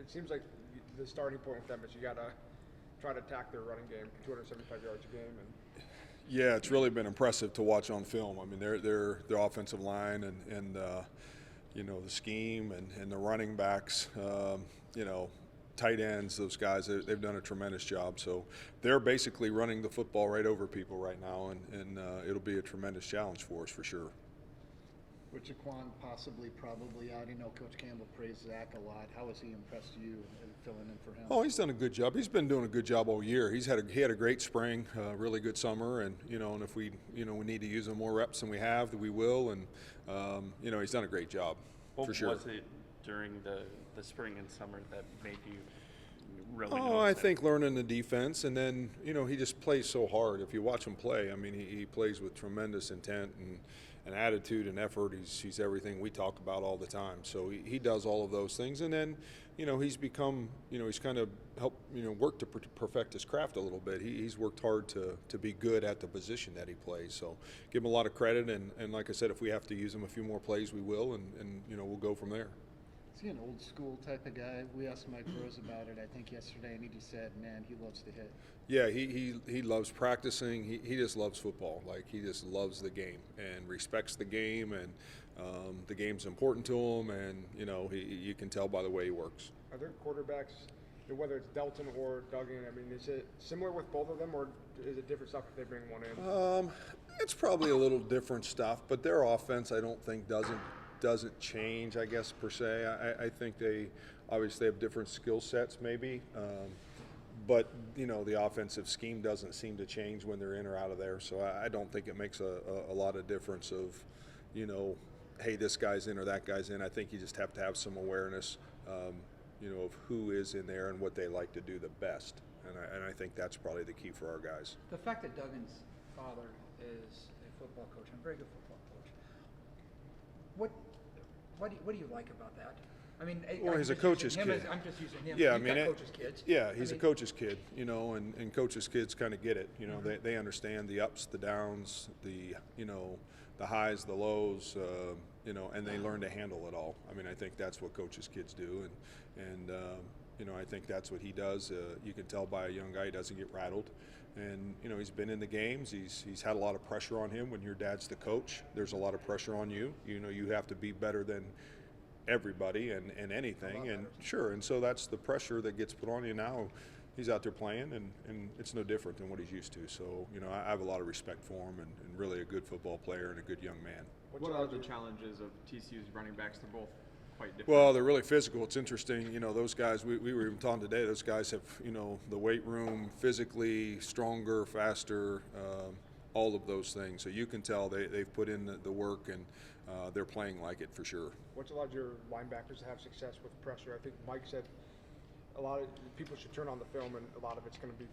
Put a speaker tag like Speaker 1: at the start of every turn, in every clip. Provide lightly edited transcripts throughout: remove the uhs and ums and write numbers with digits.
Speaker 1: it seems like the starting point with them is you got to try to attack their running game, 275 yards a game. And
Speaker 2: Yeah, it's really been impressive to watch on film. I mean, their offensive line and the scheme and the running backs, tight ends, those guys, they've done a tremendous job. So they're basically running the football right over people right now, and it'll be a tremendous challenge for us for sure.
Speaker 3: With Jaquan possibly probably out, Coach Campbell praised Zach a lot. How has he impressed you in filling in for him?
Speaker 2: Oh, he's done a good job. He's been doing a good job all year. He had a great spring, really good summer, and and if we we need to use him more reps than we have, that we will. And he's done a great job for sure.
Speaker 4: What was it during the spring and summer that made you really?
Speaker 2: I think learning the defense, and then he just plays so hard. If you watch him play, I mean, he plays with tremendous intent and attitude and effort. He's everything we talk about all the time. So he does all of those things, and then he's become he's kind of helped work to perfect his craft a little bit. He's worked hard to be good at the position that he plays. So give him a lot of credit, and like I said, if we have to use him a few more plays, we will, and we'll go from there.
Speaker 3: Is he an old school type of guy? We asked Mike Rose about it, I think, yesterday, and he just said, man, he loves to hit.
Speaker 2: Yeah, he loves practicing. He just loves football. Like, he just loves the game and respects the game, and the game's important to him, and, you can tell by the way he works.
Speaker 1: Are there quarterbacks, whether it's Delton or Duggan, I mean, is it similar with both of them, or is it different stuff if they bring one in?
Speaker 2: It's probably a little different stuff, but their offense, I don't think, doesn't change, I guess, per se. I think they obviously have different skill sets maybe, but the offensive scheme doesn't seem to change when they're in or out of there, so I don't think it makes a lot of difference of hey, this guy's in or that guy's in. I think you just have to have some awareness of who is in there and what they like to do the best, and I think that's probably the key for our guys.
Speaker 5: The fact that Duggan's father is a football coach, and a very good football coach, what do you like about that? I mean,
Speaker 2: well, he's a coach's kid.
Speaker 5: I'm just using him.
Speaker 2: Yeah,
Speaker 5: You've got coach's kids.
Speaker 2: Yeah, he's a coach's kid, and coach's kids kind of get it. They understand the ups, the downs, the highs, the lows, and they learn to handle it all. I mean, I think that's what coach's kids do, and I think that's what he does. You can tell by a young guy, he doesn't get rattled. And he's been in the games. He's had a lot of pressure on him. When your dad's the coach, there's a lot of pressure on you. You have to be better than everybody and anything. And sure, and so that's the pressure that gets put on you now. He's out there playing, and it's no different than what he's used to. So I have a lot of respect for him, and really a good football player and a good young man.
Speaker 6: What are the challenges of TCU's running backs? They're both quite different.
Speaker 2: Well, they're really physical. It's interesting. Those guys, we were even talking today, those guys have, the weight room, physically stronger, faster, all of those things. So you can tell they've put in the work, and they're playing like it for sure.
Speaker 1: What's allowed your linebackers to have success with pressure? I think Mike said a lot of people should turn on the film, and a lot of it's going to be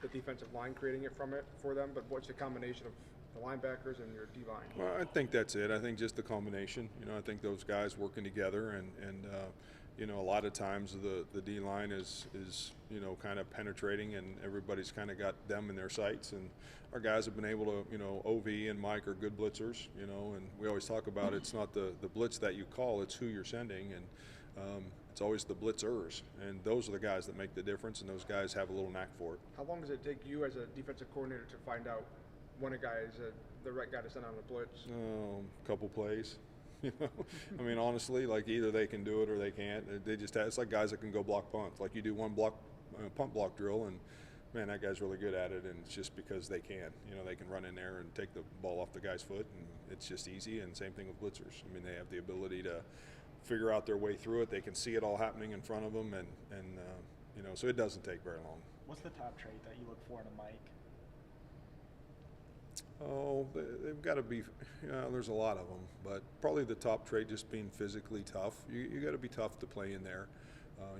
Speaker 1: the defensive line creating it for them. But what's the combination of the linebackers and your D-line?
Speaker 2: Well, I think that's it. I think just the combination. I think those guys working together, and a lot of times the D-line is kind of penetrating, and everybody's kind of got them in their sights, and our guys have been able to, OV and Mike are good blitzers, and we always talk about it's not the blitz that you call, it's who you're sending, and it's always the blitzers, and those are the guys that make the difference, and those guys have a little knack for it.
Speaker 1: How long does it take you as a defensive coordinator to find out when a guy is the right guy to send on a blitz?
Speaker 2: A couple plays. I mean, honestly, like either they can do it or they can't. They just it's like guys that can go block punts. Like you do one punt block drill, and man, that guy's really good at it, and it's just because they can. They can run in there and take the ball off the guy's foot, and it's just easy. And same thing with blitzers. I mean, they have the ability to figure out their way through it. They can see it all happening in front of them, and so it doesn't take very long.
Speaker 7: What's the top trait that you look for in a Mike?
Speaker 2: Oh, they've got to be, there's a lot of them, but probably the top trait just being physically tough. You got to be tough to play in there.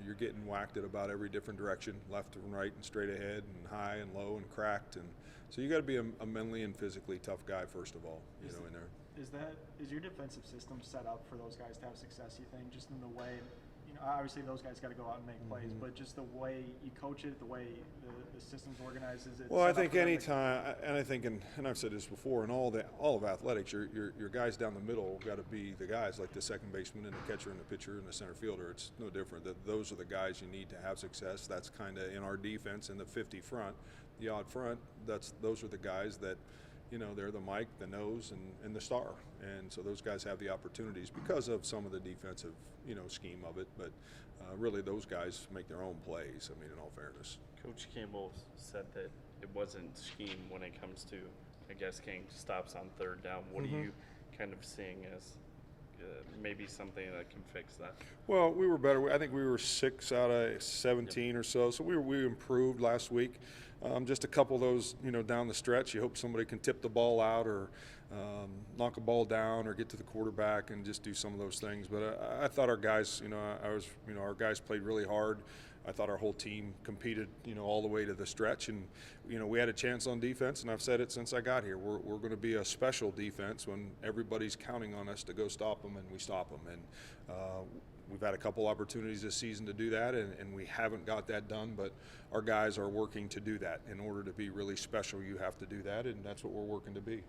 Speaker 2: You're getting whacked at about every different direction, left and right and straight ahead and high and low and cracked. And so you got to be a mentally and physically tough guy, first of all, in there.
Speaker 7: Is your defensive system set up for those guys to have success, you think, just in the way, obviously those guys got to go out and make plays,
Speaker 2: Mm-hmm.
Speaker 7: but just the way you coach it, the way the system's organized, is it?
Speaker 2: Well, I
Speaker 7: set up
Speaker 2: think
Speaker 7: for them to-
Speaker 2: anytime, and I think, and I've said this before, in all of athletics, your guys down the middle got to be the guys like the second baseman and the catcher and the pitcher and the center fielder. It's no different. Those are the guys you need to have success. That's kind of in our defense in the 50 front, the odd front. Those are the guys that, they're the Mike, the nose, and the star. And so those guys have the opportunities because of some of the defensive, scheme of it. But really, those guys make their own plays. I mean, in all fairness.
Speaker 4: Coach Campbell said that it wasn't scheme when it comes to, I guess, getting stops on third down. What are you kind of seeing as maybe something that can fix that?
Speaker 2: Well, we were better. I think we were 6 out of 17 or so. So we improved last week. Just a couple of those, down the stretch. You hope somebody can tip the ball out or knock a ball down or get to the quarterback and just do some of those things. But I thought our guys, our guys played really hard. I thought our whole team competed, all the way to the stretch, and we had a chance on defense. And I've said it since I got here. We're going to be a special defense when everybody's counting on us to go stop them, and we stop them. And we've had a couple opportunities this season to do that, and we haven't got that done. But our guys are working to do that. In order to be really special, you have to do that, and that's what we're working to be.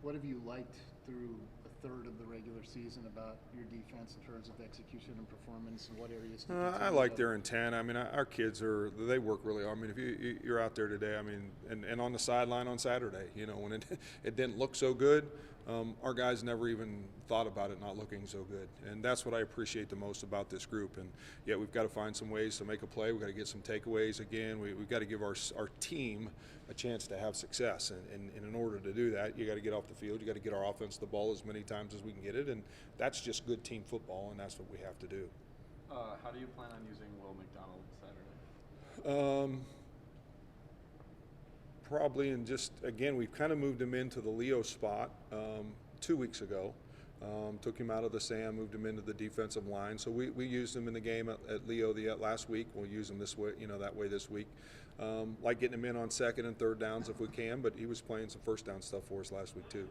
Speaker 3: What have you liked through a third of the regular season about your defense in terms of execution and performance, and what areas?
Speaker 2: I like their intent. I mean, our kids they work really hard. I mean, if you're out there today, I mean, and on the sideline on Saturday, when it didn't look so good, our guys never even thought about it not looking so good. And that's what I appreciate the most about this group. And yet we've got to find some ways to make a play. We've got to get some takeaways again. We've got to give our team a chance to have success. And in order to do that, you got to get off the field. You got to get our offense the ball as many times as we can get it. And that's just good team football, and that's what we have to do.
Speaker 6: How do you plan on using Will McDonald Saturday?
Speaker 2: Probably, and just again, we've kind of moved him into the Leo spot 2 weeks ago. Took him out of the Sam, moved him into the defensive line. So we used him in the game at Leo last week. We'll use him this way, that way this week. Like getting him in on second and third downs if we can, but he was playing some first down stuff for us last week too.